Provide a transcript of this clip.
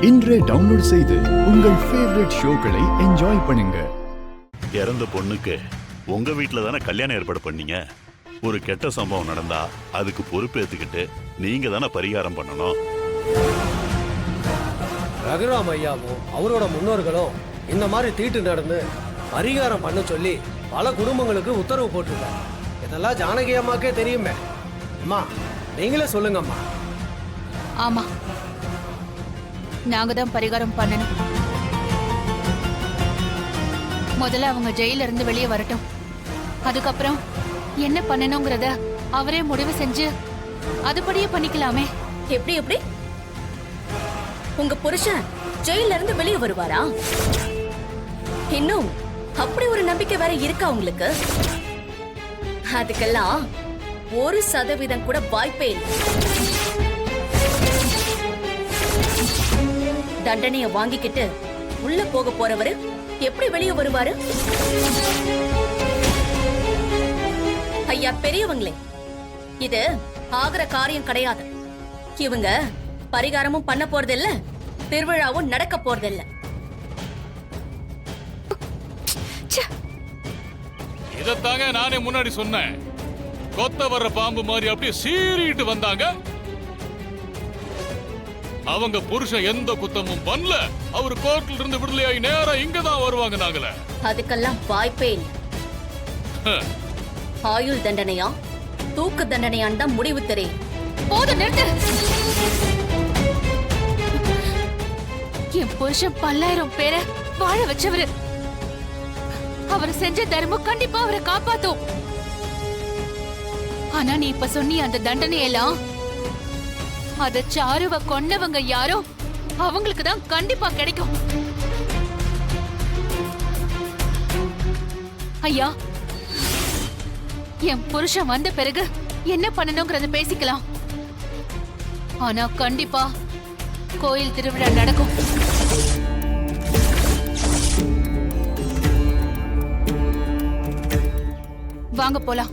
இன்றே டவுன்லோட் செய்து உங்கள் ஃபேவரட் ஷோக்களை என்ஜாய் பண்ணுங்க. இறந்த பொண்ணுக்கு உங்க வீட்டுல தானே கல்யாணம் ஏற்பாடு பண்ணீங்க. ஒரு கெட்ட சம்பவம் நடந்தா அதுக்கு பொறுப்பேற்றுக்கிட்டு நீங்க தானே பரிகாரம் பண்ணணும். ரகுராம் ஐயாவும் அவரோட முன்னோர்களும் இந்த மாதிரி தீட்டு நடந்து பரிகாரம் பண்ண சொல்லி பல குடும்பங்களுக்கு உத்தரவு போட்டிருக்காங்க. இதெல்லாம் ஜானகி அம்மாக்கே தெரியுமே. அம்மா நீங்களே சொல்லுங்கம்மா. ஆமா, நாங்க தான் பரிகாரம் பண்ணணும். முதல்ல அவங்க ஜெயில இருந்து வெளியே வரட்டும். அதுக்கப்புறம் என்ன பண்ணணுங்கிறத அவரே முடிவு செஞ்சு அதுபடியே பண்ணிக்கலாமே. எப்படி எப்படி உங்க புருஷன் ஜெயில இருந்து வெளியே வருவாரா? இன்னும் அப்படி ஒரு நம்பிக்கை வேற இருக்கா உங்களுக்கு? அதுக்கெல்லாம் 1% கூட வாய்ப்பே இல்லை. தண்டனைய வாங்கிக்கிட்டு உள்ள போக போறவரு எப்படி வெளியே வருவாரு? ஐயா பெரியவங்களே, இது ஆகிற காரியம் கிடையாது. இவங்க பரிகாரமும் பண்ண போறதில்ல, திருவிழாவும் நடக்க போறதில்ல. இதத்தாங்க நானே முன்னாடி சொன்னேன். கொத்த வர்ற பாம்பு மாதிரி அப்படியே சீறிட்டு வந்தாங்க. அவங்க புருஷன் எந்த குத்தமும் பண்ணல. அவர் கோர்ட்ல இருந்து விடுதலையாகி நேரா இங்கதான் வருவாங்க. நாங்களே அதுக்கெல்லாம் வாய்ப்பே இல்லை. ஆயுள் தண்டனையா தூக்கு தண்டனையான் தான் முடிவு தெரியும். போதும், நிறுத்து. என் புருஷன் 10,000 பேரை வாழ வச்சவரு. அவர் செஞ்ச தர்மம் கண்டிப்பா அவரை காப்பாத்தும். ஆனா நீ இப்ப சொன்னி அந்த தண்டனையெல்லாம் அத சாருவ கொன்னவங்க யாரோ அவங்களுக்கு தான் கண்டிப்பா கிடைக்கும். ஐயா, என் புருஷன் வந்த பிறகு என்ன பண்ணணுங்கிறத பேசிக்கலாம். ஆனா கண்டிப்பா கோயில் திருவிழா நடக்கும். வாங்க போலாம்.